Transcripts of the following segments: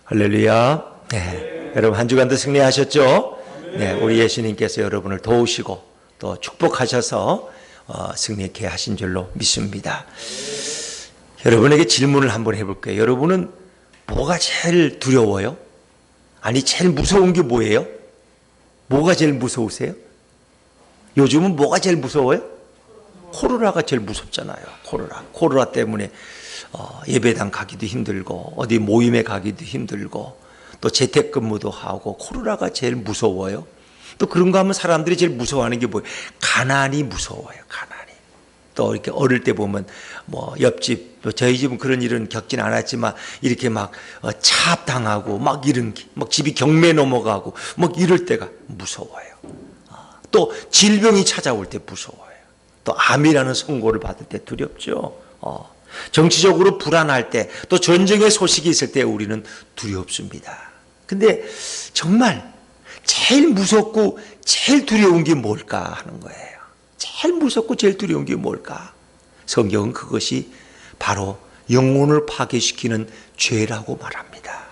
할렐루야. 네. 여러분 한 주간도 승리하셨죠? 네, 우리 예수님께서 여러분을 도우시고 또 축복하셔서 승리케 하신 줄로 믿습니다. 여러분에게 질문을 한번 해볼게요. 여러분은 뭐가 제일 두려워요? 아니 제일 무서운 게 뭐예요? 뭐가 제일 무서우세요? 요즘은 뭐가 제일 무서워요? 코로나가 제일 무섭잖아요. 코로나 때문에 예배당 가기도 힘들고 어디 모임에 가기도 힘들고 또 재택근무도 하고 코로나가 제일 무서워요. 또 그런가 하면 사람들이 제일 무서워하는 게 뭐예요? 가난이 무서워요. 가난이. 또 이렇게 어릴 때 보면 뭐 옆집, 저희 집은 그런 일은 겪진 않았지만 이렇게 막 차압당하고 막 이런 막 집이 경매 넘어가고 막 이럴 때가 무서워요. 또 질병이 찾아올 때 무서워요. 또 암이라는 선고를 받을 때 두렵죠. 정치적으로 불안할 때, 또 전쟁의 소식이 있을 때 우리는 두렵습니다. 근데 정말 제일 무섭고 제일 두려운 게 뭘까 하는 거예요. 제일 무섭고 제일 두려운 게 뭘까? 성경은 그것이 바로 영혼을 파괴시키는 죄라고 말합니다.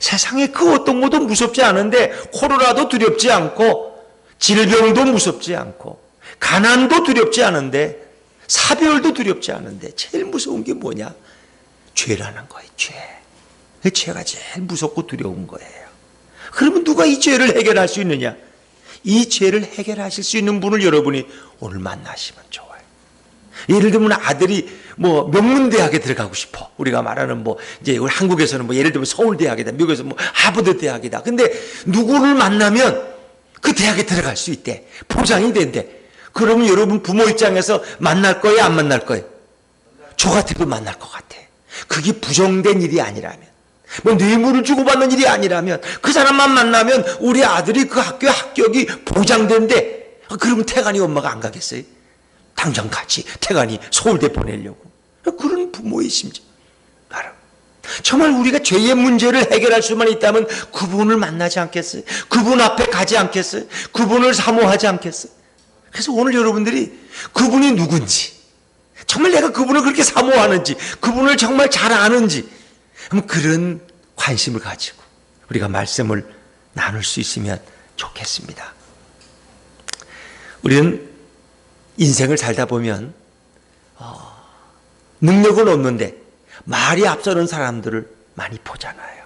세상에 그 어떤 것도 무섭지 않은데 코로나도 두렵지 않고 질병도 무섭지 않고 가난도 두렵지 않은데 사별도 두렵지 않은데 제일 무서운 게 뭐냐? 죄라는 거예요. 죄. 그 죄가 제일 무섭고 두려운 거예요. 그러면 누가 이 죄를 해결할 수 있느냐? 이 죄를 해결하실 수 있는 분을 여러분이 오늘 만나시면 좋아요. 예를 들면 아들이 뭐 명문대학에 들어가고 싶어. 우리가 말하는 뭐 이제 우리 한국에서는 뭐 예를 들면 서울대학이다. 미국에서 뭐 하버드 대학이다. 근데 누구를 만나면 그 대학에 들어갈 수 있대. 보장이 된대. 그러면 여러분 부모 입장에서 만날 거예요? 안 만날 거예요? 저 같아도 만날 것 같아. 그게 부정된 일이 아니라면, 뭐 뇌물을 주고받는 일이 아니라면, 그 사람만 만나면 우리 아들이 그 학교의 합격이 보장된대. 그러면 태간이 엄마가 안 가겠어요? 당장 같이 태간이 서울대 보내려고. 그런 부모의 심정. 정말 우리가 죄의 문제를 해결할 수만 있다면 그분을 만나지 않겠어요? 그분 앞에 가지 않겠어요? 그분을 사모하지 않겠어요? 그래서 오늘 여러분들이 그분이 누군지, 정말 내가 그분을 그렇게 사모하는지, 그분을 정말 잘 아는지, 그런 관심을 가지고 우리가 말씀을 나눌 수 있으면 좋겠습니다. 우리는 인생을 살다 보면 능력은 없는데 말이 앞서는 사람들을 많이 보잖아요.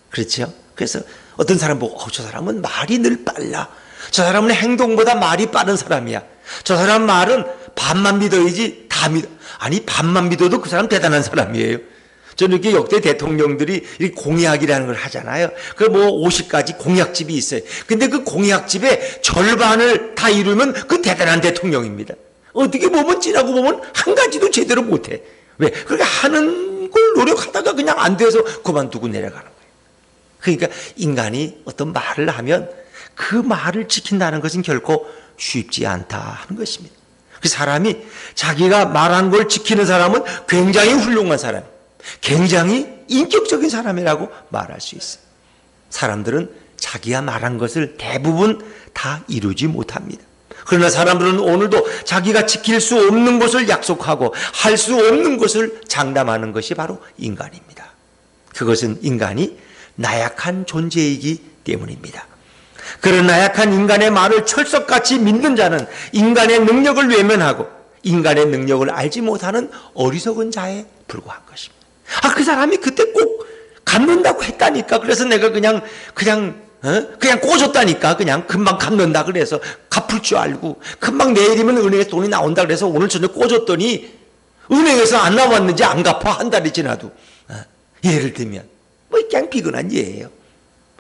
그렇죠? 그래서 어떤 사람 보고 저 사람은 말이 늘 빨라. 저 사람은 행동보다 말이 빠른 사람이야. 저 사람 말은 반만 믿어야지 다 믿어. 아니 반만 믿어도 그 사람 대단한 사람이에요. 저는 이렇게 역대 대통령들이 이렇게 공약이라는 걸 하잖아요. 그 뭐 50가지 공약집이 있어요. 근데 그 공약집의 절반을 다 이루면 그 대단한 대통령입니다. 어떻게 보면 지나고 보면 한 가지도 제대로 못해. 왜? 그렇게 하는 걸 노력하다가 그냥 안 돼서 그만두고 내려가는 거예요. 그러니까 인간이 어떤 말을 하면 그 말을 지킨다는 것은 결코 쉽지 않다 하는 것입니다. 그 사람이 자기가 말한 걸 지키는 사람은 굉장히 훌륭한 사람, 굉장히 인격적인 사람이라고 말할 수 있어요. 사람들은 자기가 말한 것을 대부분 다 이루지 못합니다. 그러나 사람들은 오늘도 자기가 지킬 수 없는 것을 약속하고 할 수 없는 것을 장담하는 것이 바로 인간입니다. 그것은 인간이 나약한 존재이기 때문입니다. 그런 나약한 인간의 말을 철석같이 믿는 자는 인간의 능력을 외면하고 인간의 능력을 알지 못하는 어리석은 자에 불과한 것입니다. 그 사람이 그때 꼭 갚는다고 했다니까. 그래서 내가 그냥 꽂았다니까. 그냥 금방 갚는다 그래서 갚을 줄 알고 금방 내일이면 은행에 돈이 나온다 그래서 오늘 저녁 꽂았더니 은행에서 안 나왔는지 안 갚아 한 달이 지나도. 예를 들면 뭐 그냥 비근한 예예요.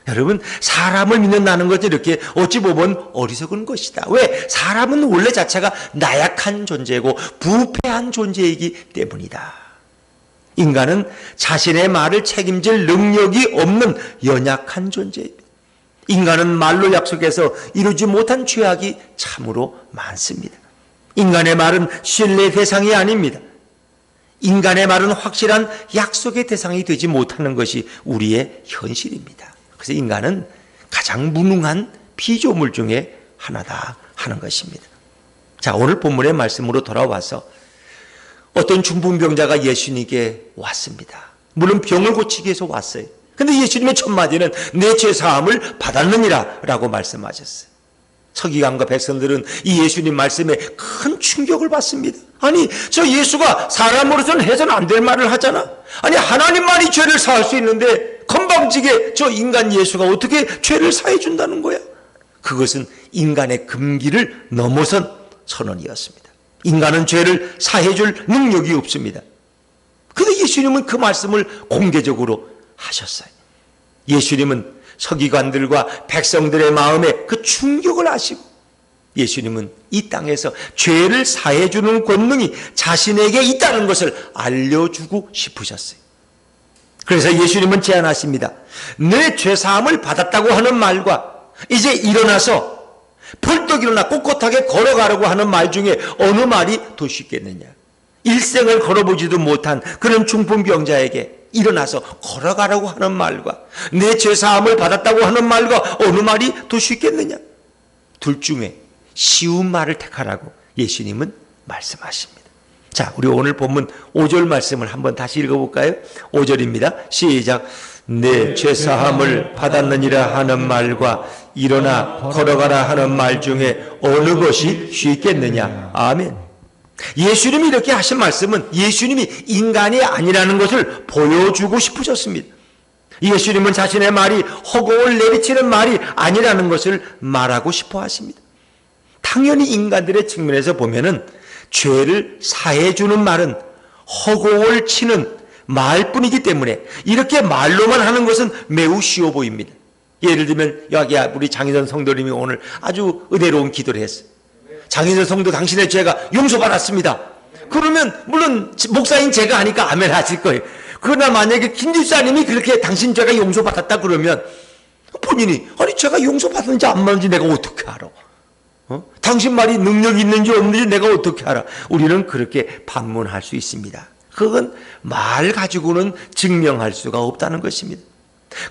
여러분 사람을 믿는다는 것은 이렇게 어찌 보면 어리석은 것이다. 왜? 사람은 원래 자체가 나약한 존재고 부패한 존재이기 때문이다. 인간은 자신의 말을 책임질 능력이 없는 연약한 존재입니다. 인간은 말로 약속해서 이루지 못한 죄악이 참으로 많습니다. 인간의 말은 신뢰 대상이 아닙니다. 인간의 말은 확실한 약속의 대상이 되지 못하는 것이 우리의 현실입니다. 그래서 인간은 가장 무능한 피조물 중에 하나다 하는 것입니다. 자, 오늘 본문의 말씀으로 돌아와서 어떤 중풍병자가 예수님께 왔습니다. 물론 병을 고치기 위해서 왔어요. 근데 예수님의 첫 마디는 내 죄 사함을 받았느니라 라고 말씀하셨어요. 서기관과 백성들은 이 예수님 말씀에 큰 충격을 받습니다. 아니, 저 예수가 사람으로서는 해서는 안 될 말을 하잖아. 아니, 하나님만이 죄를 사할 수 있는데 건방지게 저 인간 예수가 어떻게 죄를 사해 준다는 거야? 그것은 인간의 금기를 넘어선 선언이었습니다. 인간은 죄를 사해 줄 능력이 없습니다. 그런데 예수님은 그 말씀을 공개적으로 하셨어요. 예수님은 서기관들과 백성들의 마음에 그 충격을 아시고 예수님은 이 땅에서 죄를 사해 주는 권능이 자신에게 있다는 것을 알려주고 싶으셨어요. 그래서 예수님은 제안하십니다. 내 죄사함을 받았다고 하는 말과 이제 일어나서 벌떡 일어나 꼿꼿하게 걸어가라고 하는 말 중에 어느 말이 더 쉽겠느냐? 일생을 걸어보지도 못한 그런 중풍병자에게 일어나서 걸어가라고 하는 말과 내 죄사함을 받았다고 하는 말과 어느 말이 더 쉽겠느냐? 둘 중에 쉬운 말을 택하라고 예수님은 말씀하십니다. 자, 우리 오늘 본문 5절 말씀을 한번 다시 읽어볼까요? 5절입니다. 시작. 내 죄사함을 받았느니라 하는 말과 일어나 걸어가라 하는 말 중에 어느 것이 쉽겠느냐? 아멘. 예수님이 이렇게 하신 말씀은 예수님이 인간이 아니라는 것을 보여주고 싶으셨습니다. 예수님은 자신의 말이 허공을 내비치는 말이 아니라는 것을 말하고 싶어 하십니다. 당연히 인간들의 측면에서 보면은 죄를 사해 주는 말은 허공을 치는 말뿐이기 때문에 이렇게 말로만 하는 것은 매우 쉬워 보입니다. 예를 들면 여기 우리 장인선 성도님이 오늘 아주 은혜로운 기도를 했어요. 장인선 성도 당신의 죄가 용서받았습니다. 그러면 물론 목사인 제가 하니까 아멘 하실 거예요. 그러나 만약에 김 집사님이 그렇게 당신 죄가 용서받았다 그러면 본인이 아니 제가 용서받았는지 안 받았는지 내가 어떻게 알아? 당신 말이 능력이 있는지 없는지 내가 어떻게 알아? 우리는 그렇게 반문할 수 있습니다. 그건 말 가지고는 증명할 수가 없다는 것입니다.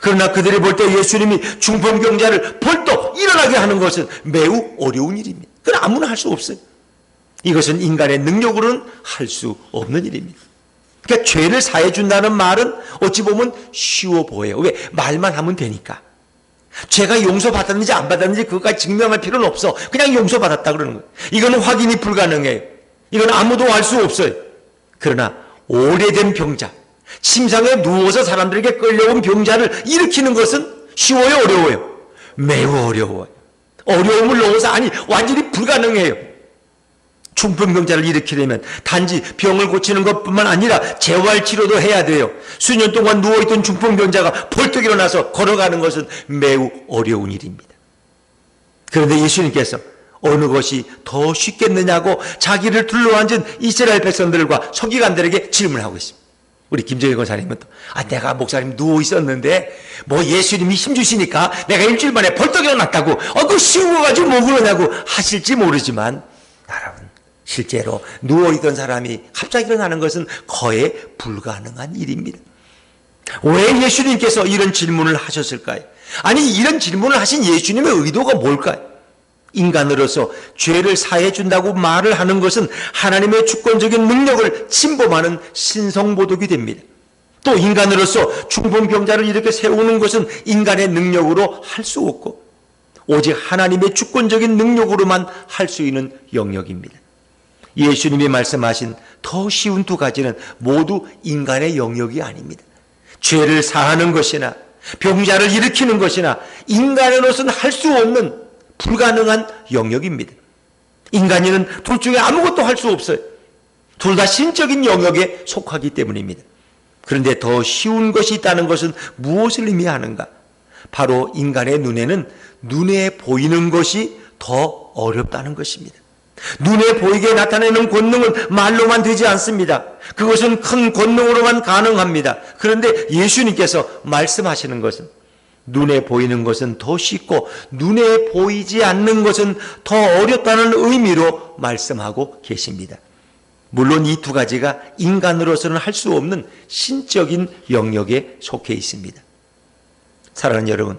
그러나 그들이 볼 때 예수님이 중풍병자를 벌떡 일어나게 하는 것은 매우 어려운 일입니다. 그건 아무나 할 수 없어요. 이것은 인간의 능력으로는 할 수 없는 일입니다. 그러니까 죄를 사해 준다는 말은 어찌 보면 쉬워 보여요. 왜? 말만 하면 되니까. 죄가 용서받았는지 안 받았는지 그것까지 증명할 필요는 없어. 그냥 용서받았다 그러는 거예요. 이거는 확인이 불가능해요. 이건 아무도 알 수 없어요. 그러나 오래된 병자, 침상에 누워서 사람들에게 끌려온 병자를 일으키는 것은 쉬워요, 어려워요? 매우 어려워요. 어려움을 넘어서 아니 완전히 불가능해요. 중풍병자를 일으키려면 단지 병을 고치는 것뿐만 아니라 재활치료도 해야 돼요. 수년 동안 누워있던 중풍병자가 벌떡 일어나서 걸어가는 것은 매우 어려운 일입니다. 그런데 예수님께서 어느 것이 더 쉽겠느냐고 자기를 둘러앉은 이스라엘 백성들과 서기관들에게 질문하고 있습니다. 우리 김정일 권사님은 또 내가 목사님 누워 있었는데 뭐 예수님이 힘주시니까 내가 일주일 만에 벌떡 일어났다고 그거 쉬운 거 가지고 뭐 그러냐고 하실지 모르지만 여러분 실제로 누워있던 사람이 갑자기 일어나는 것은 거의 불가능한 일입니다. 왜 예수님께서 이런 질문을 하셨을까요? 아니 이런 질문을 하신 예수님의 의도가 뭘까요? 인간으로서 죄를 사해 준다고 말을 하는 것은 하나님의 주권적인 능력을 침범하는 신성모독이 됩니다. 또 인간으로서 중풍병자를 이렇게 세우는 것은 인간의 능력으로 할 수 없고 오직 하나님의 주권적인 능력으로만 할 수 있는 영역입니다. 예수님이 말씀하신 더 쉬운 두 가지는 모두 인간의 영역이 아닙니다. 죄를 사하는 것이나 병자를 일으키는 것이나 인간으로서는 할 수 없는 불가능한 영역입니다. 인간인은 둘 중에 아무것도 할 수 없어요. 둘 다 신적인 영역에 속하기 때문입니다. 그런데 더 쉬운 것이 있다는 것은 무엇을 의미하는가? 바로 인간의 눈에는 눈에 보이는 것이 더 어렵다는 것입니다. 눈에 보이게 나타내는 권능은 말로만 되지 않습니다. 그것은 큰 권능으로만 가능합니다. 그런데 예수님께서 말씀하시는 것은 눈에 보이는 것은 더 쉽고 눈에 보이지 않는 것은 더 어렵다는 의미로 말씀하고 계십니다. 물론 이 두 가지가 인간으로서는 할 수 없는 신적인 영역에 속해 있습니다. 사랑하는 여러분,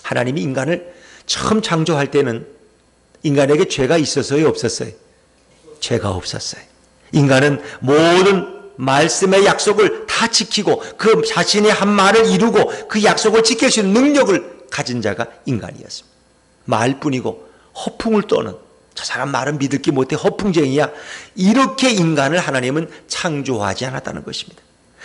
하나님이 인간을 처음 창조할 때는 인간에게 죄가 있었어요, 없었어요? 죄가 없었어요. 인간은 모든 말씀의 약속을 다 지키고 그 자신의 한 말을 이루고 그 약속을 지킬 수 있는 능력을 가진 자가 인간이었습니다. 말뿐이고 허풍을 떠는, 저 사람 말은 믿을 게 못해 허풍쟁이야, 이렇게 인간을 하나님은 창조하지 않았다는 것입니다.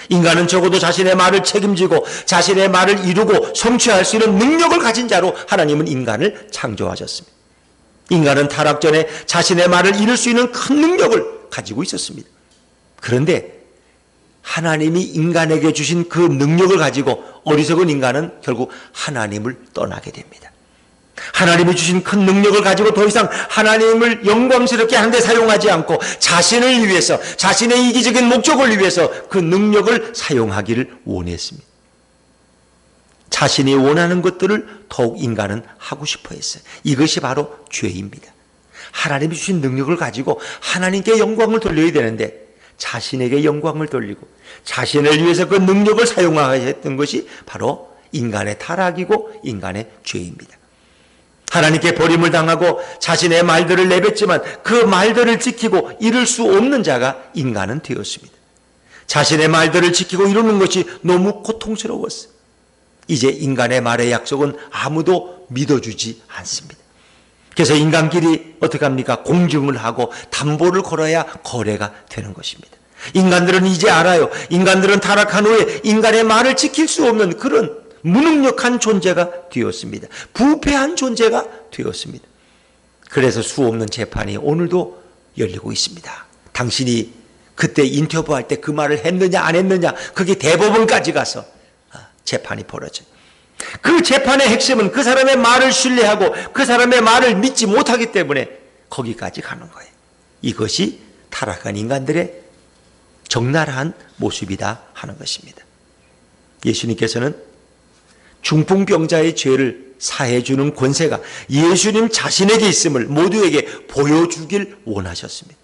인간은 적어도 자신의 말을 책임지고 자신의 말을 이루고 성취할 수 있는 능력을 가진 자로 하나님은 인간을 창조하셨습니다. 인간은 타락 전에 자신의 말을 이룰 수 있는 큰 능력을 가지고 있었습니다. 그런데 하나님이 인간에게 주신 그 능력을 가지고 어리석은 인간은 결국 하나님을 떠나게 됩니다. 하나님이 주신 큰 능력을 가지고 더 이상 하나님을 영광스럽게 하는 데 사용하지 않고 자신을 위해서, 자신의 이기적인 목적을 위해서 그 능력을 사용하기를 원했습니다. 자신이 원하는 것들을 더욱 인간은 하고 싶어 했어요. 이것이 바로 죄입니다. 하나님이 주신 능력을 가지고 하나님께 영광을 돌려야 되는데 자신에게 영광을 돌리고 자신을 위해서 그 능력을 사용하게 했던 것이 바로 인간의 타락이고 인간의 죄입니다. 하나님께 버림을 당하고 자신의 말들을 내뱉지만 그 말들을 지키고 이룰 수 없는 자가 인간은 되었습니다. 자신의 말들을 지키고 이루는 것이 너무 고통스러웠어요. 이제 인간의 말의 약속은 아무도 믿어주지 않습니다. 그래서 인간끼리 어떻게 합니까? 공증을 하고 담보를 걸어야 거래가 되는 것입니다. 인간들은 이제 알아요. 인간들은 타락한 후에 인간의 말을 지킬 수 없는 그런 무능력한 존재가 되었습니다. 부패한 존재가 되었습니다. 그래서 수없는 재판이 오늘도 열리고 있습니다. 당신이 그때 인터뷰할 때 그 말을 했느냐 안 했느냐, 그게 대법원까지 가서 재판이 벌어져요. 그 재판의 핵심은 그 사람의 말을 신뢰하고 그 사람의 말을 믿지 못하기 때문에 거기까지 가는 거예요. 이것이 타락한 인간들의 적나라한 모습이다 하는 것입니다. 예수님께서는 중풍병자의 죄를 사해주는 권세가 예수님 자신에게 있음을 모두에게 보여주길 원하셨습니다.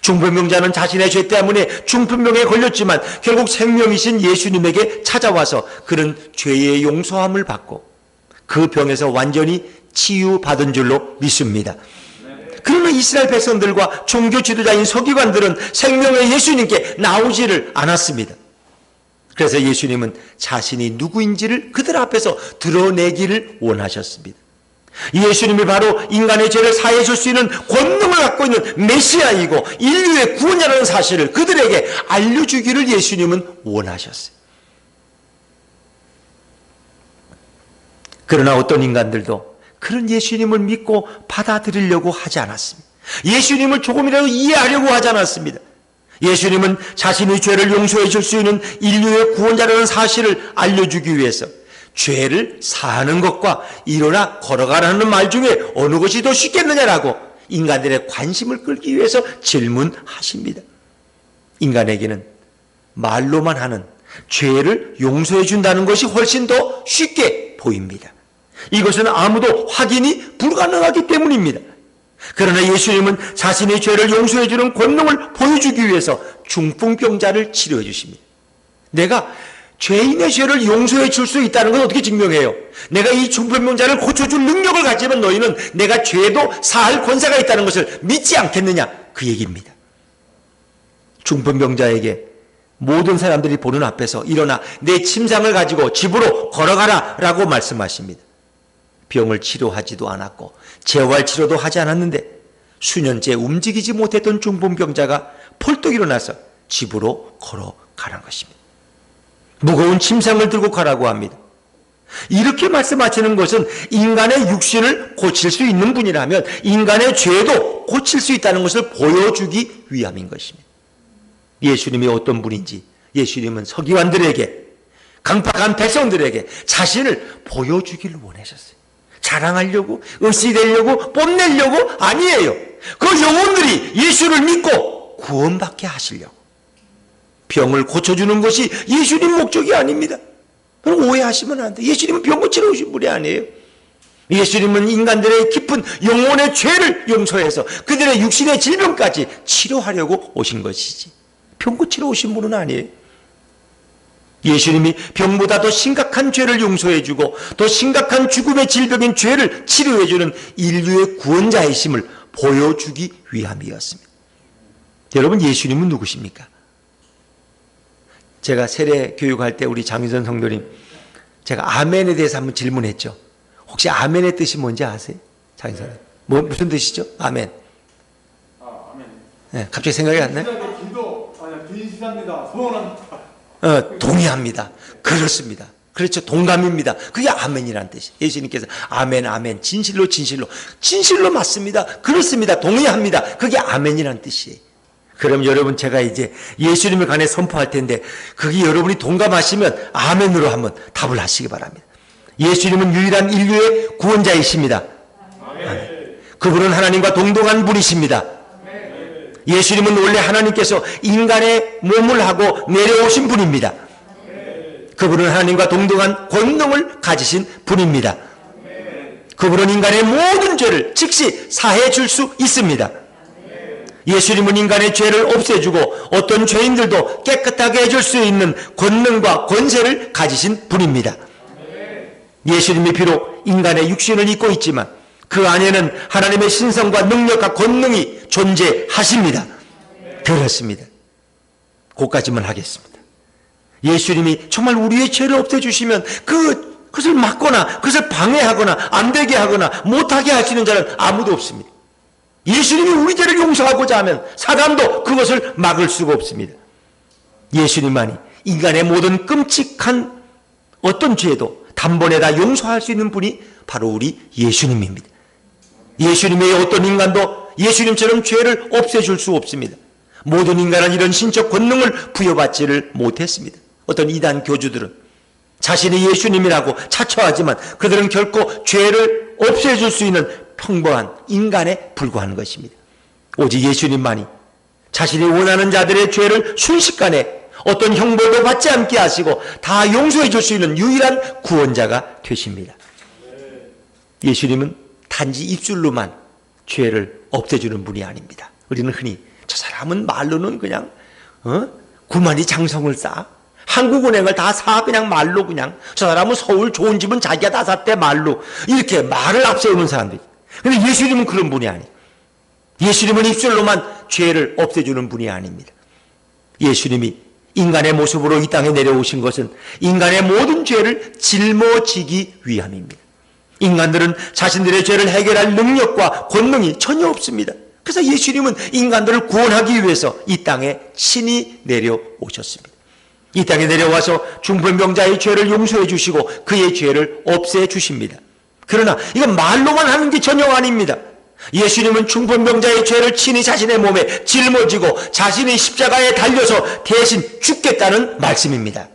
중풍병자는 자신의 죄 때문에 중풍병에 걸렸지만 결국 생명이신 예수님에게 찾아와서 그런 죄의 용서함을 받고 그 병에서 완전히 치유받은 줄로 믿습니다. 그러나 이스라엘 백성들과 종교 지도자인 서기관들은 생명의 예수님께 나오지를 않았습니다. 그래서 예수님은 자신이 누구인지를 그들 앞에서 드러내기를 원하셨습니다. 예수님이 바로 인간의 죄를 사해 줄 수 있는 권능을 갖고 있는 메시아이고 인류의 구원자라는 사실을 그들에게 알려주기를 예수님은 원하셨어요. 그러나 어떤 인간들도 그런 예수님을 믿고 받아들이려고 하지 않았습니다. 예수님을 조금이라도 이해하려고 하지 않았습니다. 예수님은 자신의 죄를 용서해 줄 수 있는 인류의 구원자라는 사실을 알려주기 위해서 죄를 사하는 것과 일어나 걸어가라는 말 중에 어느 것이 더 쉽겠느냐라고 인간들의 관심을 끌기 위해서 질문하십니다. 인간에게는 말로만 하는 죄를 용서해 준다는 것이 훨씬 더 쉽게 보입니다. 이것은 아무도 확인이 불가능하기 때문입니다. 그러나 예수님은 자신의 죄를 용서해 주는 권능을 보여주기 위해서 중풍병자를 치료해 주십니다. 내가 죄인의 죄를 용서해 줄 수 있다는 건 어떻게 증명해요? 내가 이 중풍병자를 고쳐줄 능력을 가지면 너희는 내가 죄도 사할 권세가 있다는 것을 믿지 않겠느냐, 그 얘기입니다. 중풍병자에게 모든 사람들이 보는 앞에서 일어나 내 침상을 가지고 집으로 걸어가라 라고 말씀하십니다. 병을 치료하지도 않았고 재활치료도 하지 않았는데 수년째 움직이지 못했던 중풍병자가 펄떡 일어나서 집으로 걸어가는 것입니다. 무거운 침상을 들고 가라고 합니다. 이렇게 말씀하시는 것은 인간의 육신을 고칠 수 있는 분이라면 인간의 죄도 고칠 수 있다는 것을 보여주기 위함인 것입니다. 예수님이 어떤 분인지 예수님은 서기관들에게, 강팍한 백성들에게 자신을 보여주기를 원하셨어요. 자랑하려고, 으시되려고, 뽐내려고 아니에요. 그 영혼들이 예수를 믿고 구원받게 하시려고. 병을 고쳐주는 것이 예수님 목적이 아닙니다. 오해하시면 안 돼요. 예수님은 병 고치러 오신 분이 아니에요. 예수님은 인간들의 깊은 영혼의 죄를 용서해서 그들의 육신의 질병까지 치료하려고 오신 것이지 병 고치러 오신 분은 아니에요. 예수님이 병보다 더 심각한 죄를 용서해주고 더 심각한 죽음의 질병인 죄를 치료해주는 인류의 구원자이심을 보여주기 위함이었습니다. 여러분, 예수님은 누구십니까? 제가 세례 교육할 때 우리 장윤선 성도님, 제가 아멘에 대해서 한번 질문했죠. 혹시 아멘의 뜻이 뭔지 아세요? 장윤선. 무슨 뜻이죠? 아멘. 아멘. 네, 갑자기 생각이 안 나요? 동의합니다. 소원합니다. 동의합니다. 그렇습니다. 그렇죠. 동감입니다. 그게 아멘이라는 뜻이에요. 예수님께서 아멘, 아멘, 진실로, 진실로, 진실로 맞습니다. 그렇습니다. 동의합니다. 그게 아멘이라는 뜻이에요. 그럼 여러분, 제가 이제 예수님에 관해 선포할 텐데 그게 여러분이 동감하시면 아멘으로 한번 답을 하시기 바랍니다. 예수님은 유일한 인류의 구원자이십니다. 아멘. 그분은 하나님과 동등한 분이십니다. 아멘. 예수님은 원래 하나님께서 인간의 몸을 하고 내려오신 분입니다. 아멘. 그분은 하나님과 동등한 권능을 가지신 분입니다. 아멘. 그분은 인간의 모든 죄를 즉시 사해 줄 수 있습니다. 예수님은 인간의 죄를 없애주고 어떤 죄인들도 깨끗하게 해줄 수 있는 권능과 권세를 가지신 분입니다. 예수님이 비록 인간의 육신을 입고 있지만 그 안에는 하나님의 신성과 능력과 권능이 존재하십니다. 그렇습니다. 그것까지만 하겠습니다. 예수님이 정말 우리의 죄를 없애주시면 그것을 막거나 그것을 방해하거나 안 되게 하거나 못하게 하시는 자는 아무도 없습니다. 예수님이 우리 죄를 용서하고자 하면 사단도 그것을 막을 수가 없습니다. 예수님만이 인간의 모든 끔찍한 어떤 죄도 단번에 다 용서할 수 있는 분이 바로 우리 예수님입니다. 예수님의 어떤 인간도 예수님처럼 죄를 없애줄 수 없습니다. 모든 인간은 이런 신적 권능을 부여받지를 못했습니다. 어떤 이단 교주들은 자신이 예수님이라고 자처하지만 그들은 결코 죄를 없애줄 수 있는 평범한 인간에 불과한 것입니다. 오직 예수님만이 자신이 원하는 자들의 죄를 순식간에 어떤 형벌도 받지 않게 하시고 다 용서해 줄 수 있는 유일한 구원자가 되십니다. 예수님은 단지 입술로만 죄를 없애주는 분이 아닙니다. 우리는 흔히 저 사람은 말로는 그냥 구만이 장성을 쌓아 한국은행을 다 사 그냥 말로 그냥 저 사람은 서울 좋은 집은 자기가 다 샀대 말로 이렇게 말을 앞세우는 사람들이. 그런데 예수님은 그런 분이 아니에요. 예수님은 입술로만 죄를 없애주는 분이 아닙니다. 예수님이 인간의 모습으로 이 땅에 내려오신 것은 인간의 모든 죄를 짊어지기 위함입니다. 인간들은 자신들의 죄를 해결할 능력과 권능이 전혀 없습니다. 그래서 예수님은 인간들을 구원하기 위해서 이 땅에 친히 내려오셨습니다. 이 땅에 내려와서 중풍병자의 죄를 용서해 주시고 그의 죄를 없애 주십니다. 그러나 이건 말로만 하는 게 전혀 아닙니다. 예수님은 중풍병자의 죄를 친히 자신의 몸에 짊어지고 자신이 십자가에 달려서 대신 죽겠다는 말씀입니다.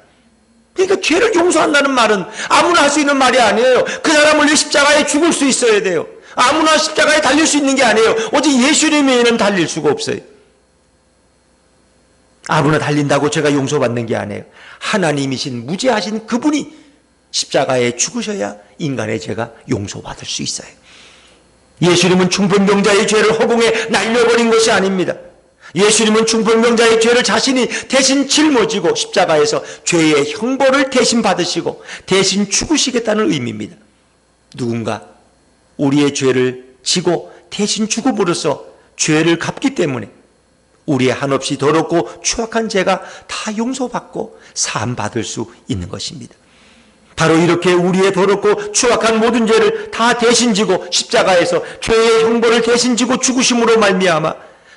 그러니까 죄를 용서한다는 말은 아무나 할 수 있는 말이 아니에요. 그 사람을 위해 십자가에 죽을 수 있어야 돼요. 아무나 십자가에 달릴 수 있는 게 아니에요. 오직 예수님에는 달릴 수가 없어요. 아무나 달린다고 죄가 용서받는 게 아니에요. 하나님이신 무죄하신 그분이 십자가에 죽으셔야 인간의 죄가 용서받을 수 있어요. 예수님은 중풍병자의 죄를 허공에 날려버린 것이 아닙니다. 예수님은 중풍병자의 죄를 자신이 대신 짊어지고 십자가에서 죄의 형벌을 대신 받으시고 대신 죽으시겠다는 의미입니다. 누군가 우리의 죄를 지고 대신 죽음으로써 죄를 갚기 때문에 우리의 한없이 더럽고 추악한 죄가 다 용서받고 사함받을 수 있는 것입니다. 바로 이렇게 우리의 더럽고 추악한 모든 죄를 다 대신 지고 십자가에서 죄의 형벌을 대신 지고 죽으심으로 말미암아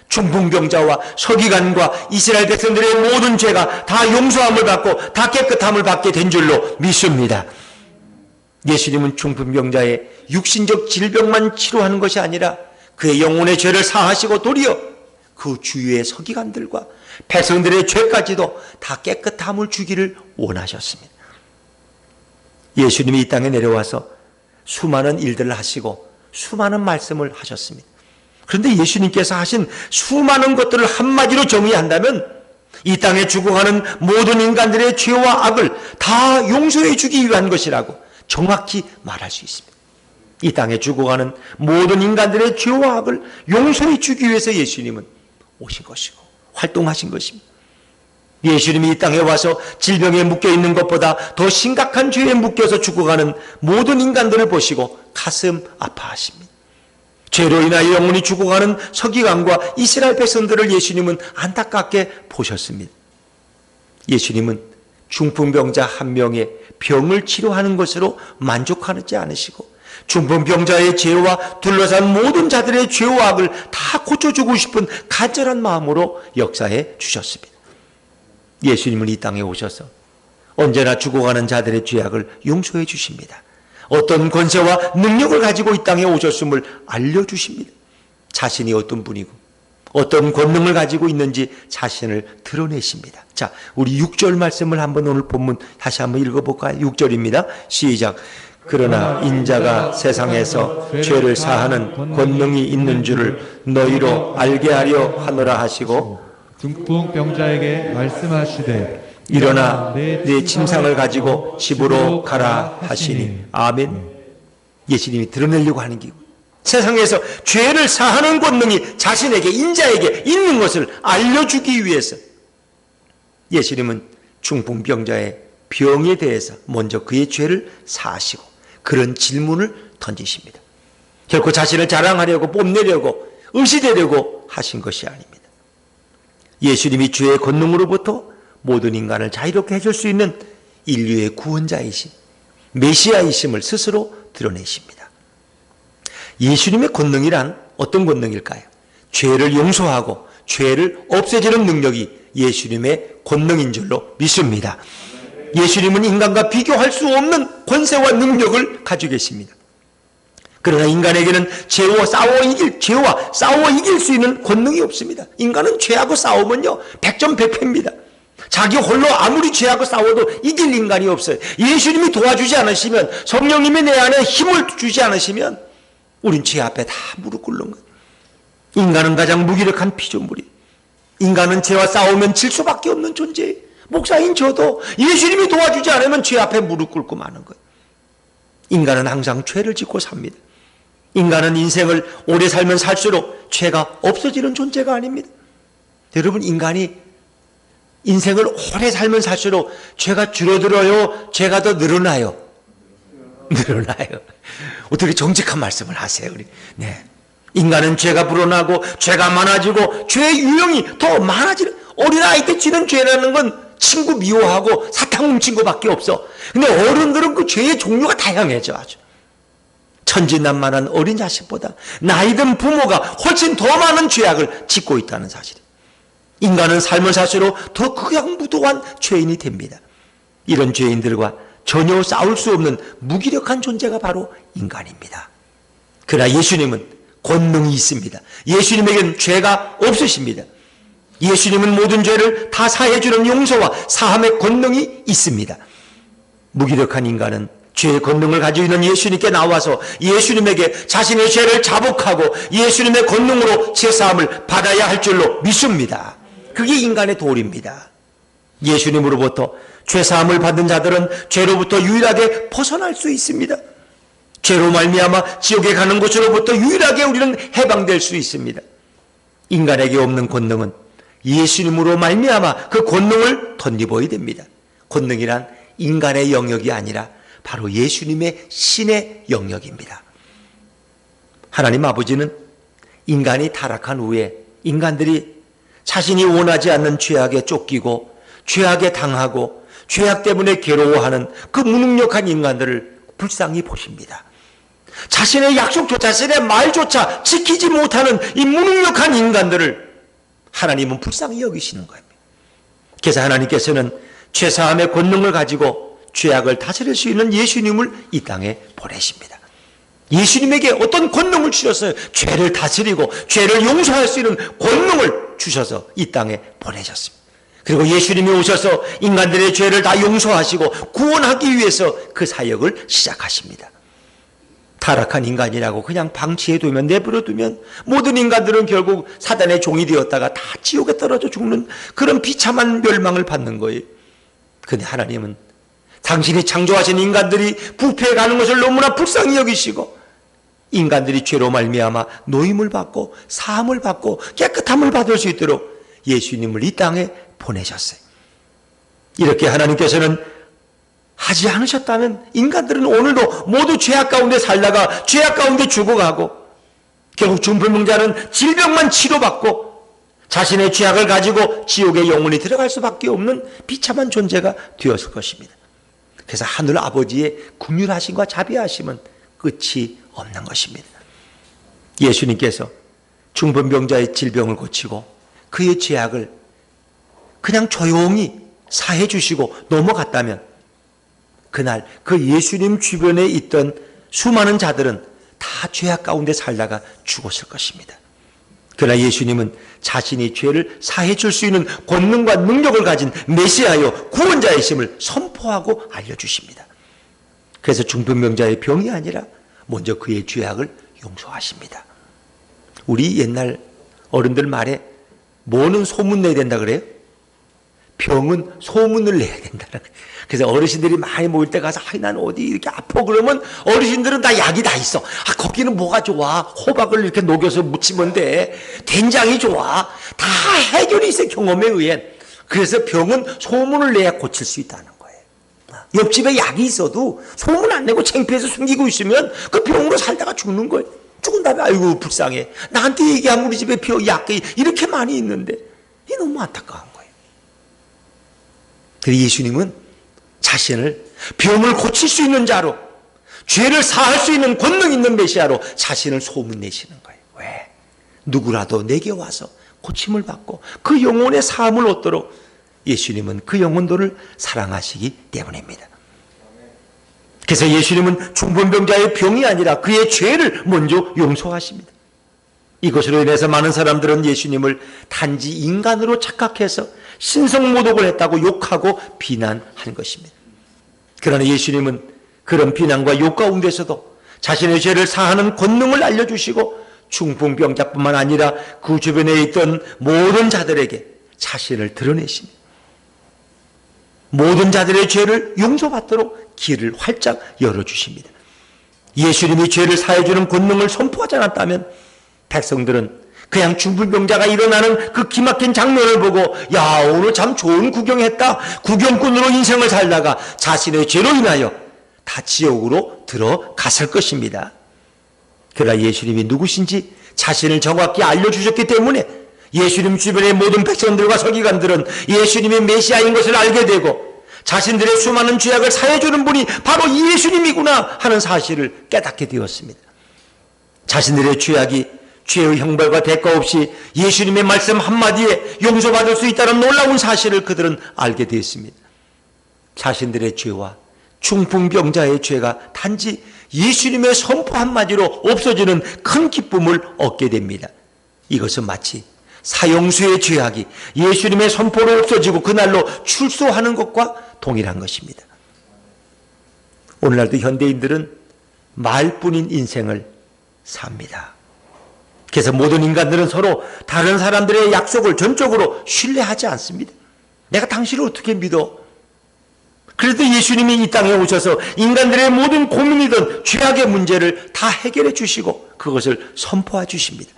중풍병자와 서기관과 이스라엘 백성들의 모든 죄가 다 용서함을 받고 다 깨끗함을 받게 된 줄로 믿습니다. 예수님은 중풍병자의 육신적 질병만 치료하는 것이 아니라 그의 영혼의 죄를 사하시고 도리어 그 주위의 서기관들과 백성들의 죄까지도 다 깨끗함을 주기를 원하셨습니다. 예수님이 이 땅에 내려와서 수많은 일들을 하시고 수많은 말씀을 하셨습니다. 그런데 예수님께서 하신 수많은 것들을 한마디로 정의한다면 이 땅에 죽어가는 모든 인간들의 죄와 악을 다 용서해 주기 위한 것이라고 정확히 말할 수 있습니다. 이 땅에 죽어가는 모든 인간들의 죄와 악을 용서해 주기 위해서 예수님은 오신 것이고 활동하신 것입니다. 예수님이 이 땅에 와서 질병에 묶여있는 것보다 더 심각한 죄에 묶여서 죽어가는 모든 인간들을 보시고 가슴 아파하십니다. 죄로 인하여 영혼이 죽어가는 서기관과 이스라엘 백성들을 예수님은 안타깝게 보셨습니다. 예수님은 중풍병자 한 명의 병을 치료하는 것으로 만족하지 않으시고 중풍병자의 죄와 둘러싼 모든 자들의 죄와 악을 다 고쳐주고 싶은 간절한 마음으로 역사해 주셨습니다. 예수님은 이 땅에 오셔서 언제나 죽어가는 자들의 죄악을 용서해 주십니다. 어떤 권세와 능력을 가지고 이 땅에 오셨음을 알려주십니다. 자신이 어떤 분이고 어떤 권능을 가지고 있는지 자신을 드러내십니다. 자, 우리 6절 말씀을 한번 오늘 본문 다시 한번 읽어볼까요? 6절입니다. 시작. 그러나 인자가 세상에서 죄를 사하는 권능이 있는 줄을 너희로 알게 하려 하노라 하시고 중풍병자에게 말씀하시되 일어나 내 침상을 가지고 집으로 가라 하시니. 아멘. 예수님이 드러내려고 하는 기고 세상에서 죄를 사하는 권능이 자신에게 인자에게 있는 것을 알려주기 위해서 예수님은 중풍병자의 병에 대해서 먼저 그의 죄를 사하시고 그런 질문을 던지십니다. 결코 자신을 자랑하려고 뽐내려고 의시되려고 하신 것이 아닙니다. 예수님이 죄의 권능으로부터 모든 인간을 자유롭게 해줄 수 있는 인류의 구원자이신 메시아이심을 스스로 드러내십니다. 예수님의 권능이란 어떤 권능일까요? 죄를 용서하고 죄를 없애주는 능력이 예수님의 권능인 줄로 믿습니다. 예수님은 인간과 비교할 수 없는 권세와 능력을 가지고 계십니다. 그러나 인간에게는 죄와 싸워 이길 수 있는 권능이 없습니다. 인간은 죄하고 싸우면요 100점 100패입니다. 자기 홀로 아무리 죄하고 싸워도 이길 인간이 없어요. 예수님이 도와주지 않으시면, 성령님이 내 안에 힘을 주지 않으시면 우린 죄 앞에 다 무릎 꿇는 거예요. 인간은 가장 무기력한 피조물이에요. 인간은 죄와 싸우면 질 수밖에 없는 존재예요. 목사인 저도 예수님이 도와주지 않으면 죄 앞에 무릎 꿇고 마는 거예요. 인간은 항상 죄를 짓고 삽니다. 인간은 인생을 오래 살면 살수록 죄가 없어지는 존재가 아닙니다. 여러분, 인간이 인생을 오래 살면 살수록 죄가 줄어들어요? 죄가 더 늘어나요? 늘어나요. 어떻게 정직한 말씀을 하세요, 우리? 네. 인간은 죄가 불어나고 죄가 많아지고 죄의 유형이 더 많아지는, 어린아이 때 지는 죄라는 건 친구 미워하고 사탕 훔친 것밖에 없어. 근데 어른들은 그 죄의 종류가 다양해져 아주. 천진난만한 어린 자식보다 나이든 부모가 훨씬 더 많은 죄악을 짓고 있다는 사실이에요. 인간은 삶을 살수록 더 극악무도한 죄인이 됩니다. 이런 죄인들과 전혀 싸울 수 없는 무기력한 존재가 바로 인간입니다. 그러나 예수님은 권능이 있습니다. 예수님에게는 죄가 없으십니다. 예수님은 모든 죄를 다 사해주는 용서와 사함의 권능이 있습니다. 무기력한 인간은 죄의 권능을 가지고 있는 예수님께 나와서 예수님에게 자신의 죄를 자복하고 예수님의 권능으로 죄사함을 받아야 할 줄로 믿습니다. 그게 인간의 도리입니다. 예수님으로부터 죄사함을 받은 자들은 죄로부터 유일하게 벗어날 수 있습니다. 죄로 말미암아 지옥에 가는 곳으로부터 유일하게 우리는 해방될 수 있습니다. 인간에게 없는 권능은 예수님으로 말미암아 그 권능을 덧입어야 됩니다. 권능이란 인간의 영역이 아니라 바로 예수님의 신의 영역입니다. 하나님 아버지는 인간이 타락한 후에 인간들이 자신이 원하지 않는 죄악에 쫓기고 죄악에 당하고 죄악 때문에 괴로워하는 그 무능력한 인간들을 불쌍히 보십니다. 자신의 약속조차, 자신의 말조차 지키지 못하는 이 무능력한 인간들을 하나님은 불쌍히 여기시는 겁니다. 그래서 하나님께서는 죄사함의 권능을 가지고 죄악을 다스릴 수 있는 예수님을 이 땅에 보내십니다. 예수님에게 어떤 권능을 주셨어요? 죄를 다스리고 죄를 용서할 수 있는 권능을 주셔서 이 땅에 보내셨습니다. 그리고 예수님이 오셔서 인간들의 죄를 다 용서하시고 구원하기 위해서 그 사역을 시작하십니다. 타락한 인간이라고 그냥 방치해두면, 내버려두면 모든 인간들은 결국 사단의 종이 되었다가 다 지옥에 떨어져 죽는 그런 비참한 멸망을 받는 거예요. 근데 하나님은 당신이 창조하신 인간들이 부패해가는 것을 너무나 불쌍히 여기시고 인간들이 죄로 말미암아 노임을 받고 사함을 받고 깨끗함을 받을 수 있도록 예수님을 이 땅에 보내셨어요. 이렇게 하나님께서는 하지 않으셨다면 인간들은 오늘도 모두 죄악 가운데 살다가 죄악 가운데 죽어가고 결국 중풍병자는 질병만 치료받고 자신의 죄악을 가지고 지옥에 영원히 들어갈 수밖에 없는 비참한 존재가 되었을 것입니다. 그래서 하늘 아버지의 긍휼하심과 자비하심은 끝이 없는 것입니다. 예수님께서 중풍병자의 질병을 고치고 그의 죄악을 그냥 조용히 사해 주시고 넘어갔다면 그날 그 예수님 주변에 있던 수많은 자들은 다 죄악 가운데 살다가 죽었을 것입니다. 그러나 예수님은 자신이 죄를 사해 줄 수 있는 권능과 능력을 가진 메시아여 구원자이심을 선포하고 알려주십니다. 그래서 중풍병자의 병이 아니라 먼저 그의 죄악을 용서하십니다. 우리 옛날 어른들 말에 뭐는 소문내야 된다 그래요? 병은 소문을 내야 된다는 거예요. 그래서 어르신들이 많이 모일 때 가서 난 어디 이렇게 아파 그러면 어르신들은 다 약이 다 있어. 거기는 뭐가 좋아? 호박을 이렇게 녹여서 무치면 돼. 된장이 좋아. 다 해결이 있어요. 경험에 의해. 그래서 병은 소문을 내야 고칠 수 있다는 거예요. 옆집에 약이 있어도 소문 안 내고 창피해서 숨기고 있으면 그 병으로 살다가 죽는 거예요. 죽은 다음에 아이고 불쌍해. 나한테 얘기하면 우리 집에 약이 이렇게 많이 있는데 이게 너무 안타까운 거예요. 그래서 예수님은 자신을 병을 고칠 수 있는 자로, 죄를 사할 수 있는 권능 있는 메시아로 자신을 소문내시는 거예요. 왜? 누구라도 내게 와서 고침을 받고 그 영혼의 사함을 얻도록 예수님은 그 영혼들을 사랑하시기 때문입니다. 그래서 예수님은 중풍병자의 병이 아니라 그의 죄를 먼저 용서하십니다. 이것으로 인해서 많은 사람들은 예수님을 단지 인간으로 착각해서 신성모독을 했다고 욕하고 비난한 것입니다. 그러나 예수님은 그런 비난과 욕 가운데서도 자신의 죄를 사하는 권능을 알려주시고 중풍병자뿐만 아니라 그 주변에 있던 모든 자들에게 자신을 드러내십니다. 모든 자들의 죄를 용서받도록 길을 활짝 열어주십니다. 예수님이 죄를 사해주는 권능을 선포하지 않았다면 백성들은 그냥 중풍병자가 일어나는 그 기막힌 장면을 보고 야 오늘 참 좋은 구경했다. 구경꾼으로 인생을 살다가 자신의 죄로 인하여 다 지옥으로 들어갔을 것입니다. 그러나 예수님이 누구신지 자신을 정확히 알려주셨기 때문에 예수님 주변의 모든 백성들과 서기관들은 예수님이 메시아인 것을 알게 되고 자신들의 수많은 죄악을 사해주는 분이 바로 예수님이구나 하는 사실을 깨닫게 되었습니다. 자신들의 죄악이 죄의 형벌과 대가 없이 예수님의 말씀 한마디에 용서받을 수 있다는 놀라운 사실을 그들은 알게 되었습니다. 자신들의 죄와 중풍병자의 죄가 단지 예수님의 선포 한마디로 없어지는 큰 기쁨을 얻게 됩니다. 이것은 마치 사형수의 죄악이 예수님의 선포로 없어지고 그날로 출소하는 것과 동일한 것입니다. 오늘날도 현대인들은 말뿐인 인생을 삽니다. 그래서 모든 인간들은 서로 다른 사람들의 약속을 전적으로 신뢰하지 않습니다. 내가 당신을 어떻게 믿어? 그래도 예수님이 이 땅에 오셔서 인간들의 모든 고민이든 죄악의 문제를 다 해결해 주시고 그것을 선포해 주십니다.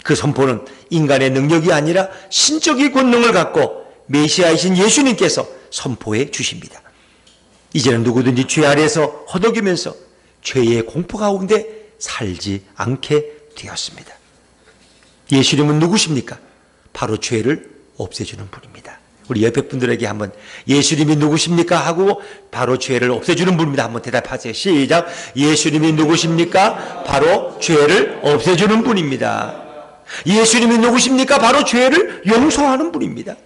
그 선포는 인간의 능력이 아니라 신적인 권능을 갖고 메시아이신 예수님께서 선포해 주십니다. 이제는 누구든지 죄 아래에서 허덕이면서 죄의 공포 가운데 살지 않게 되었습니다. 예수님은 누구십니까? 바로 죄를 없애주는 분입니다. 우리 옆에 분들에게 한번 예수님이 누구십니까? 하고 바로 죄를 없애주는 분입니다. 한번 대답하세요. 시작. 예수님이 누구십니까? 바로 죄를 없애주는 분입니다. 예수님이 누구십니까? 바로 죄를 용서하는 분입니다.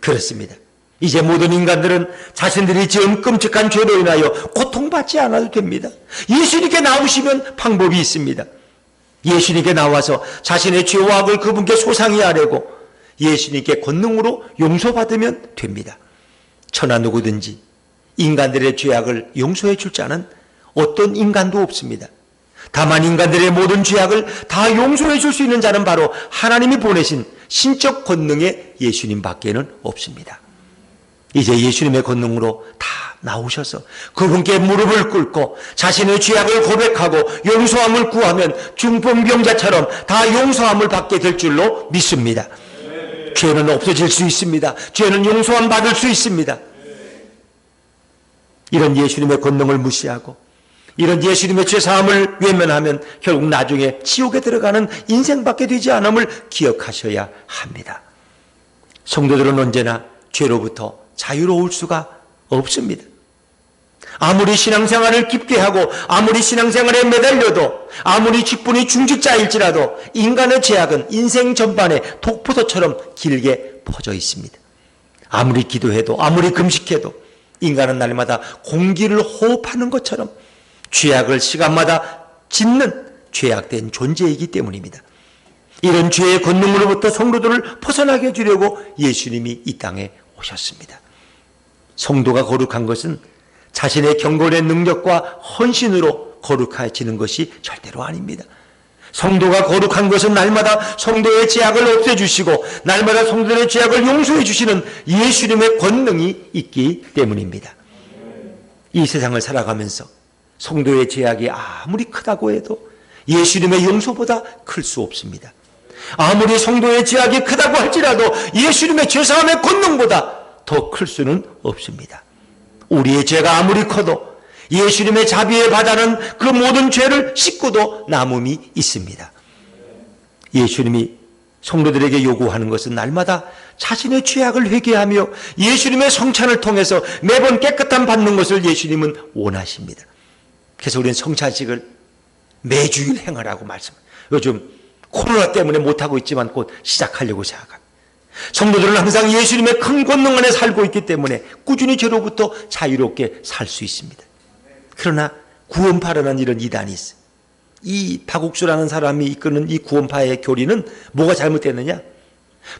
그렇습니다. 이제 모든 인간들은 자신들이 지은 끔찍한 죄로 인하여 고통받지 않아도 됩니다. 예수님께 나오시면 방법이 있습니다. 예수님께 나와서 자신의 죄와 악을 그분께 소상히 아뢰고 예수님께 권능으로 용서받으면 됩니다. 천하 누구든지 인간들의 죄악을 용서해 줄 자는 어떤 인간도 없습니다. 다만 인간들의 모든 죄악을 다 용서해 줄 수 있는 자는 바로 하나님이 보내신 신적 권능의 예수님 밖에는 없습니다. 이제 예수님의 권능으로 다 나오셔서 그분께 무릎을 꿇고 자신의 죄악을 고백하고 용서함을 구하면 중풍병자처럼 다 용서함을 받게 될 줄로 믿습니다. 죄는 없어질 수 있습니다. 죄는 용서함 받을 수 있습니다. 이런 예수님의 권능을 무시하고 이런 예수님의 죄사함을 외면하면 결국 나중에 지옥에 들어가는 인생밖에 되지 않음을 기억하셔야 합니다. 성도들은 언제나 죄로부터 자유로울 수가 없습니다. 아무리 신앙생활을 깊게 하고 아무리 신앙생활에 매달려도 아무리 직분이 중직자일지라도 인간의 죄악은 인생 전반에 독포도처럼 길게 퍼져 있습니다. 아무리 기도해도 아무리 금식해도 인간은 날마다 공기를 호흡하는 것처럼 죄악을 시간마다 짓는 죄악된 존재이기 때문입니다. 이런 죄의 권능으로부터 성도들을 벗어나게 해주려고 예수님이 이 땅에 오셨습니다. 성도가 거룩한 것은 자신의 경건의 능력과 헌신으로 거룩해지는 것이 절대로 아닙니다. 성도가 거룩한 것은 날마다 성도의 죄악을 없애주시고 날마다 성도의 죄악을 용서해 주시는 예수님의 권능이 있기 때문입니다. 이 세상을 살아가면서 성도의 죄악이 아무리 크다고 해도 예수님의 용서보다 클 수 없습니다. 아무리 성도의 죄악이 크다고 할지라도 예수님의 죄사함의 권능보다 더 클 수는 없습니다. 우리의 죄가 아무리 커도 예수님의 자비의 바다는 그 모든 죄를 씻고도 남음이 있습니다. 예수님이 성도들에게 요구하는 것은 날마다 자신의 죄악을 회개하며 예수님의 성찬을 통해서 매번 깨끗함 받는 것을 예수님은 원하십니다. 그래서 우리는 성찬식을 매주일 행하라고 말씀합니다. 요즘 코로나 때문에 못하고 있지만 곧 시작하려고 생각합니다. 성도들은 항상 예수님의 큰 권능 안에 살고 있기 때문에 꾸준히 죄로부터 자유롭게 살 수 있습니다. 그러나 구원파라는 이런 이단이 있어요. 이 박옥수라는 사람이 이끄는 이 구원파의 교리는 뭐가 잘못됐느냐?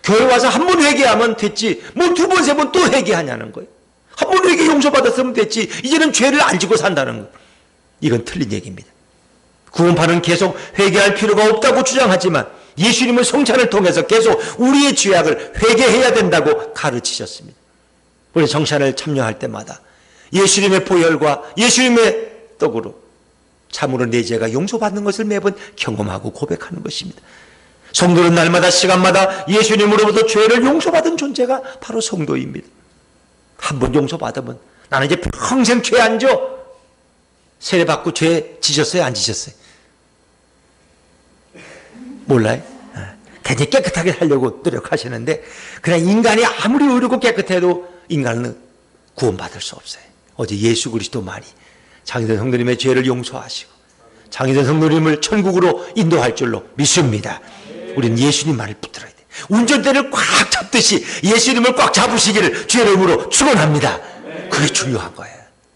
교회 와서 한 번 회개하면 됐지 뭐 두 번, 세 번 또 회개하냐는 거예요. 한 번 회개 용서받았으면 됐지 이제는 죄를 안 지고 산다는 거예요. 이건 틀린 얘기입니다. 구원파는 계속 회개할 필요가 없다고 주장하지만 예수님의 성찬을 통해서 계속 우리의 죄악을 회개해야 된다고 가르치셨습니다. 우리 성찬을 참여할 때마다 예수님의 보혈과 예수님의 떡으로 참으로 내 죄가 용서받는 것을 매번 경험하고 고백하는 것입니다. 성도는 날마다 시간마다 예수님으로부터 죄를 용서받은 존재가 바로 성도입니다. 한 번 용서받으면 나는 이제 평생 죄 안 져. 세례받고 죄 지셨어요? 안 지셨어요? 몰라요? 굉장히 깨끗하게 살려고 노력하시는데 그냥 인간이 아무리 의롭고 깨끗해도 인간은 구원받을 수 없어요. 어제 예수 그리스도 말이 장희선 성도님의 죄를 용서하시고 장희선 성도님을 천국으로 인도할 줄로 믿습니다. 우리는 예수님 말을 붙들어야 돼요. 운전대를 꽉 잡듯이 예수님을 꽉 잡으시기를 주의 이름으로 축원합니다. 그게 중요한 거예요.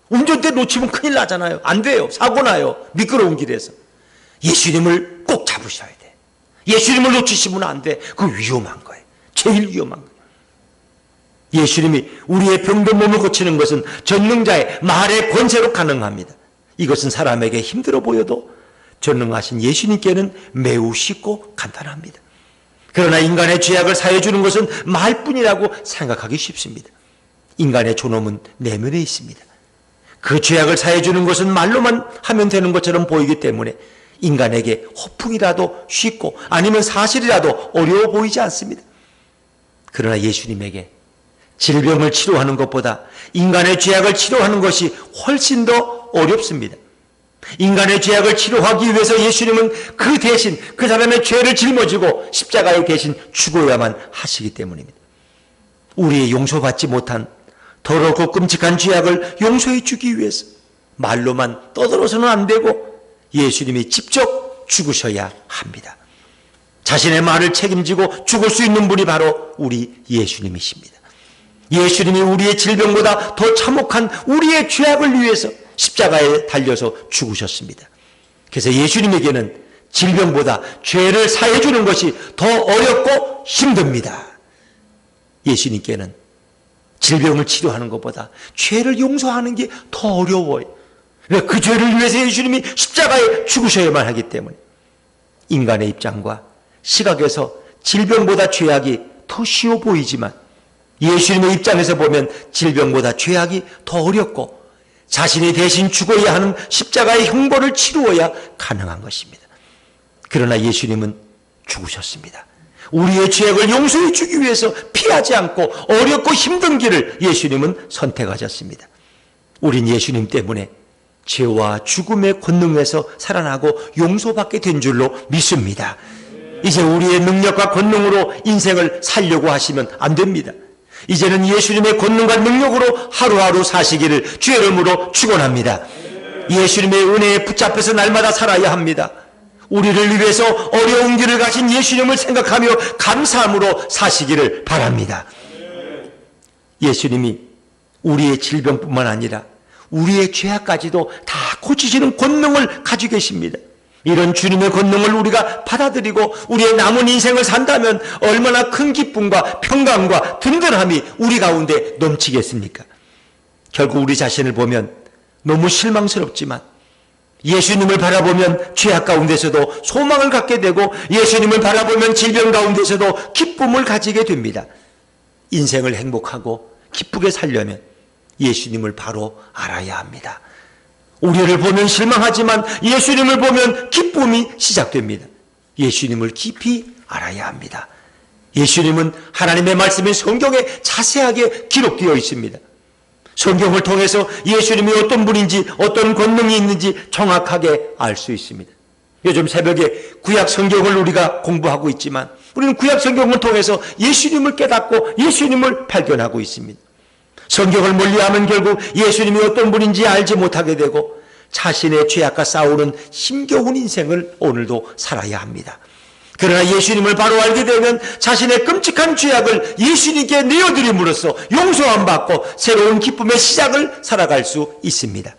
운전대 놓치면 큰일 나잖아요. 안 돼요. 사고 나요. 미끄러운 길에서. 예수님을 꼭 잡으셔야 돼. 예수님을 놓치시면 안 돼. 그거 위험한 거예요. 제일 위험한 거예요. 예수님이 우리의 병든 몸을 고치는 것은 전능자의 말의 권세로 가능합니다. 이것은 사람에게 힘들어 보여도 전능하신 예수님께는 매우 쉽고 간단합니다. 그러나 인간의 죄악을 사해주는 것은 말뿐이라고 생각하기 쉽습니다. 인간의 존엄은 내면에 있습니다. 그 죄악을 사해주는 것은 말로만 하면 되는 것처럼 보이기 때문에 인간에게 허풍이라도 쉽고 아니면 사실이라도 어려워 보이지 않습니다. 그러나 예수님에게 질병을 치료하는 것보다 인간의 죄악을 치료하는 것이 훨씬 더 어렵습니다. 인간의 죄악을 치료하기 위해서 예수님은 그 대신 그 사람의 죄를 짊어지고 십자가에 대신 죽어야만 하시기 때문입니다. 우리의 용서받지 못한 더럽고 끔찍한 죄악을 용서해 주기 위해서 말로만 떠들어서는 안 되고 예수님이 직접 죽으셔야 합니다. 자신의 말을 책임지고 죽을 수 있는 분이 바로 우리 예수님이십니다. 예수님이 우리의 질병보다 더 참혹한 우리의 죄악을 위해서 십자가에 달려서 죽으셨습니다. 그래서 예수님에게는 질병보다 죄를 사해 주는 것이 더 어렵고 힘듭니다. 예수님께는 질병을 치료하는 것보다 죄를 용서하는 게 더 어려워요. 그 죄를 위해서 예수님이 십자가에 죽으셔야만 하기 때문에 인간의 입장과 시각에서 질병보다 죄악이 더 쉬워 보이지만 예수님의 입장에서 보면 질병보다 죄악이 더 어렵고 자신이 대신 죽어야 하는 십자가의 형벌을 치루어야 가능한 것입니다. 그러나 예수님은 죽으셨습니다. 우리의 죄악을 용서해 주기 위해서 피하지 않고 어렵고 힘든 길을 예수님은 선택하셨습니다. 우린 예수님 때문에 죄와 죽음의 권능에서 살아나고 용서받게 된 줄로 믿습니다. 이제 우리의 능력과 권능으로 인생을 살려고 하시면 안 됩니다. 이제는 예수님의 권능과 능력으로 하루하루 사시기를 주의 이름으로 축원합니다. 예수님의 은혜에 붙잡혀서 날마다 살아야 합니다. 우리를 위해서 어려운 길을 가신 예수님을 생각하며 감사함으로 사시기를 바랍니다. 예수님이 우리의 질병뿐만 아니라 우리의 죄악까지도 다 고치시는 권능을 가지고 계십니다. 이런 주님의 권능을 우리가 받아들이고 우리의 남은 인생을 산다면 얼마나 큰 기쁨과 평강과 든든함이 우리 가운데 넘치겠습니까? 결국 우리 자신을 보면 너무 실망스럽지만 예수님을 바라보면 죄악 가운데서도 소망을 갖게 되고 예수님을 바라보면 질병 가운데서도 기쁨을 가지게 됩니다. 인생을 행복하고 기쁘게 살려면 예수님을 바로 알아야 합니다. 우리를 보면 실망하지만 예수님을 보면 기쁨이 시작됩니다. 예수님을 깊이 알아야 합니다. 예수님은 하나님의 말씀인 성경에 자세하게 기록되어 있습니다. 성경을 통해서 예수님이 어떤 분인지 어떤 권능이 있는지 정확하게 알 수 있습니다. 요즘 새벽에 구약 성경을 우리가 공부하고 있지만 우리는 구약 성경을 통해서 예수님을 깨닫고 예수님을 발견하고 있습니다. 성경을 멀리하면 결국 예수님이 어떤 분인지 알지 못하게 되고 자신의 죄악과 싸우는 힘겨운 인생을 오늘도 살아야 합니다. 그러나 예수님을 바로 알게 되면 자신의 끔찍한 죄악을 예수님께 내어드림으로써 용서함 받고 새로운 기쁨의 시작을 살아갈 수 있습니다.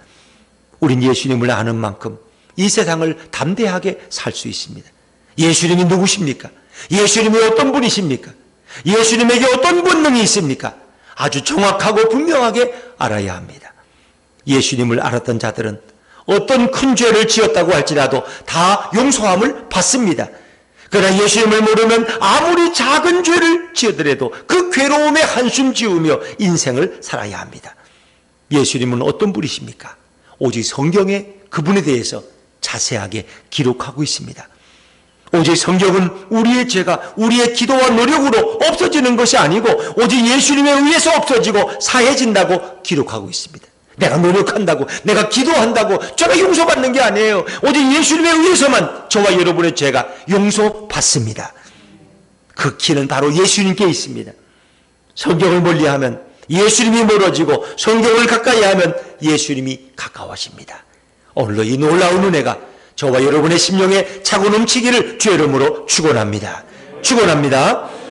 우린 예수님을 아는 만큼 이 세상을 담대하게 살 수 있습니다. 예수님이 누구십니까? 예수님이 어떤 분이십니까? 예수님에게 어떤 본능이 있습니까? 아주 정확하고 분명하게 알아야 합니다. 예수님을 알았던 자들은 어떤 큰 죄를 지었다고 할지라도 다 용서함을 받습니다. 그러나 예수님을 모르면 아무리 작은 죄를 지었더라도 그 괴로움에 한숨 지으며 인생을 살아야 합니다. 예수님은 어떤 분이십니까? 오직 성경에 그분에 대해서 자세하게 기록하고 있습니다. 오직 성경은 우리의 죄가 우리의 기도와 노력으로 없어지는 것이 아니고 오직 예수님에 의해서 없어지고 사해진다고 기록하고 있습니다. 내가 노력한다고, 내가 기도한다고 죄가 용서받는 게 아니에요. 오직 예수님에 의해서만 저와 여러분의 죄가 용서받습니다. 그 키는 바로 예수님께 있습니다. 성경을 멀리하면 예수님이 멀어지고 성경을 가까이 하면 예수님이 가까워집니다. 오늘도 이 놀라운 은혜가 저와 여러분의 심령에 차고 넘치기를 주의 이름으로 축원합니다. 축원합니다.